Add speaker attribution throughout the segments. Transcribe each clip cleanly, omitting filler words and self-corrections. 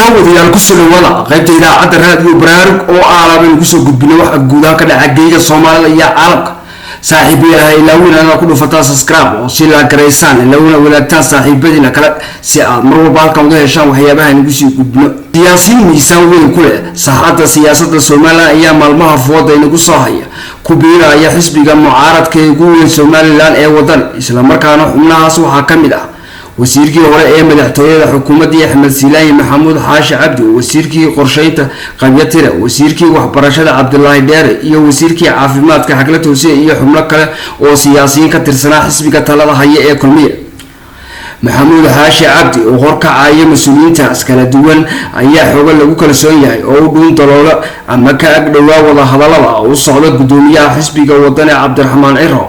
Speaker 1: daawadayaal ku soo dhawaada qaybta idaacadda raadiyo baraarug oo aalabeen ku soo gudbino wax guudaha ka dhaca geeyiga Soomaalida iyo caalamka saaxiibayaal ilaawina ku dhufataa subscribe oo si la gareysaan ilaawina wadaagtaan saaxiibadiina kale si aad mar walba halkan uga heshaan waxyaabaha inagu sii gudbino siyaasiyiin miisaan weyn ku leh saxaafadda siyaasadda Soomaaliya ayaa maalmaha fooda inagu soo haya ku biiraya xisbiga mucaaradka ee ugu weyn Soomaaliland ee wadan isla markaana xubnahaas waxaa ka mid ah wasiirkii hore ee madaxtooyada xukuumadda Axmed Silaay Maxamuud Xaashi Cabdi wasiirkii qorsheynta qabyatira wasiirkii waxbarashada Cabdullaahi Dheere iyo wasiirkii caafimaadka Xagla Toosiye iyo xubno kale oo siyaasiyiin ka tirsanaa xisbiga talada haya ee kulmiye Maxamuud Xaashi Cabdi oo horkacaya mas'uuliyiintaas kala duwan ayaa xoog lagu kalsoon yahay oo u dhuun daloola ama ka ag dhawaa wada hadalada oo socda gudoomiyaha xisbiga wadani Cabdiraxmaan Ciro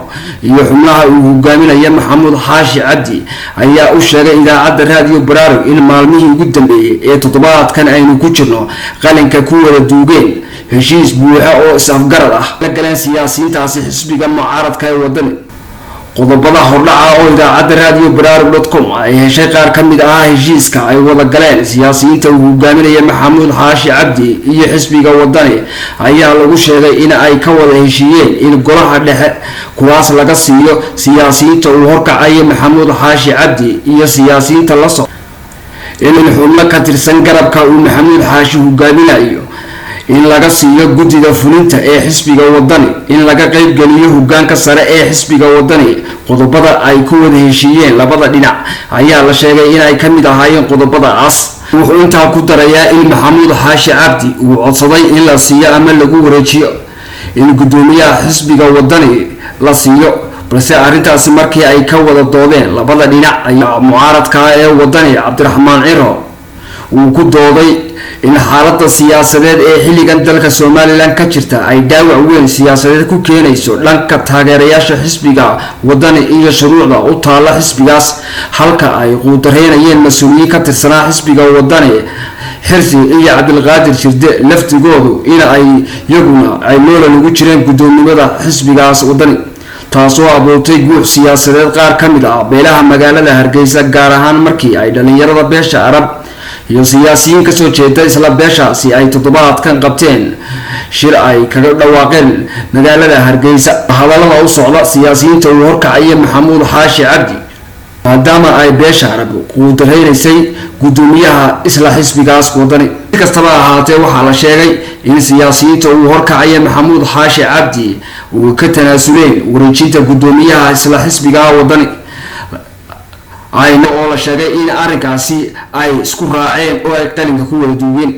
Speaker 1: iyo xubnaha uu hogaaminaya Maxamuud Xaashi Cabdi ayaa u sheegay idaacadda raadiyo baraarug in maalmihii ugu dambeeyay ee toddobaadkan aynu ku jirno qalinka ku wada duugeen heshiis buuxa oo is-afgarad ah la galeen siyaasiyiintaasi xisbiga mucaaradka ee wadani qodobada hordhaca oo idaacadda raadiyo baraarug.com ay heshay qaar ka mid ah heshiiska ay wada galeen siyaasiyiinta uu hogaaminaya Maxamuud Xaashi Cabdi iyo xisbiga wadani ayaa lagu sheegay in ay ka wada heshiiyeen in golaha dhexe kuwaas laga siiyo siyaasiyiinta uu horkacaya Maxamuud Xaashi Cabdi iyo siyaasiyiinta la soo in xubno ka tirsan garabka uu Maxamuud Xaashi hogaaminayo in laga siiyo guddiga fulinta ee xisbiga wadani in laga qayb galiyo hoggaanka sare ee xisbiga wadani qodobada ay ku wada heshiiyeen labada dhinac ayaa la sheegay in ay ka mid ahaayeen qodobadaas wuxuu intaa ku darayaa in Maxamuud Xaashi Cabdi uu codsaday in la siiyo ama lagu wareejiyo in gudoomiyaha xisbiga wadani la siiyo balse arrintaasi markii ay ka wada doodeen labada dhinac ayaa mucaaradka ee wadani Cabdiraxmaan Ciro uu ku dooday in xaaladda siyaasadeed ee xilligan dalka Soomaaliland ka jirta ay dhaawac weyn siyaasadeed ku keenayso dhanka taageerayaasha xisbiga wadani iyo shuruucda u taala xisbigaas halka ay quudareynayeen mas'uuliyiin ka tirsanaa xisbiga wadani xirsi iyo Cabdilqaadir Jirde laftigoodu in ay iyaguna ay loolan ugu jireen gudoomiyada xisbigaas wadani taasoo abuurtay guux siyaasadeed qaar ka mid ah beelaha magaalada Hargeysa gaar ahaan markii ay dhalinyarada beesha Arab iyo siyaasiyiin ka soo jeeda isla beeshaasi ay toddobaadkan qabteen shir ay kaga dhawaaqeen magaalada Hargeysa hadalada u socda siyaasiyiinta uu horkacaya Maxamuud Xaashi Cabdi maadaama ay beesha Arab ku dareereysay gudoomiyaha isla xisbigaas wadani kastaba ahaatee waxaa la sheegay in siyaasiyiinta uu horkacaya Maxamuud Xaashi Cabdi uu ka tanaasuleen wareejinta gudoomiyaha isla xisbiga wadani ayna oo la sheegay in arrinkaasi ay isku raaceen oo ay qalinka ku wada duugeen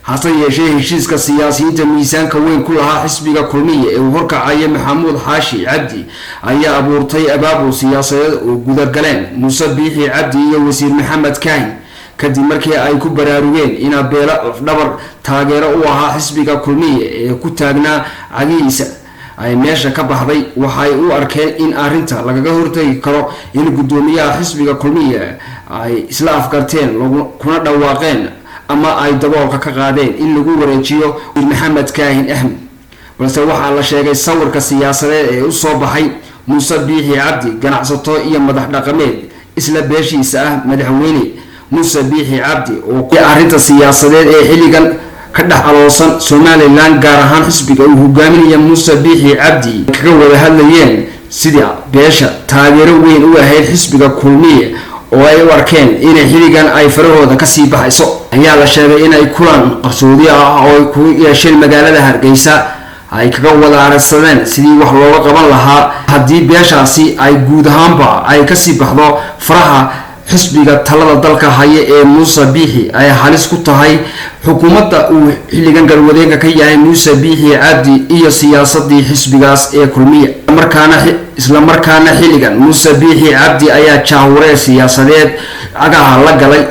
Speaker 1: hase yeeshee heshiiska siyaasiyiinta miisaanka weyn ku lahaa xisbiga kulmiye ee uu horkacaya Maxamuud Xaashi Cabdi ayaa abuurtay abaabul siyaasadeed oo gudagaleen Muuse Biixi Cabdi iyo wasiir Maxamed Kaahin kadib markii ay ku baraarugeen in beela dhabar taageero u ahaa xisbiga kulmiye ee ku taagnaa cagiisa ay meesha ka baxday waxay u arkeen in arrinta lagaga hortagi karo in gudoomiyaha xisbiga kulmiye ay isla afgarteen kuna dhawaaqeen ama ay daboolka ka qaadeen in lagu wareejiyo Maxamed Kaahin Axmed balse waxaa la sheegay sawirka siyaasadeed ee u soo baxay Muuse Biixi Cabdi ganacsato iyo madax dhaqameed isla beeshiisa ah madaxweyne Muuse Biixi Cabdi oo arrinta siyaasadeed ee xilligan ka dhaxaloosan Soomaaliland gaar ahaan xisbiga uu hogaaminaya Muuse Biixi Cabdi kaga wada hadlayeen sida beesha taageero weyn u ahayd xisbiga kulmiye oo ay u arkeen in xilligan ay farahooda ka sii baxayso ayaa la sheegay in ay kulan qarsoodi ah oo ku yeesheen magaalada Hargeysa ay kaga wada aragsadeen sidii wax looga qaban lahaa haddii beeshaasi ay guud ahaanba ay ka sii baxdo faraha xisbiga talada dalka haya ee Muuse Biixi ay halis ku tahay xukuumadda uu xilligan garwadeenka ka yahay Muuse Biixi Cabdi iyo siyaasadii xisbigaas ee kulmiye isla markaana xilligan Muuse Biixi Cabdi ayaa jaawure siyaasadeed agaha la galay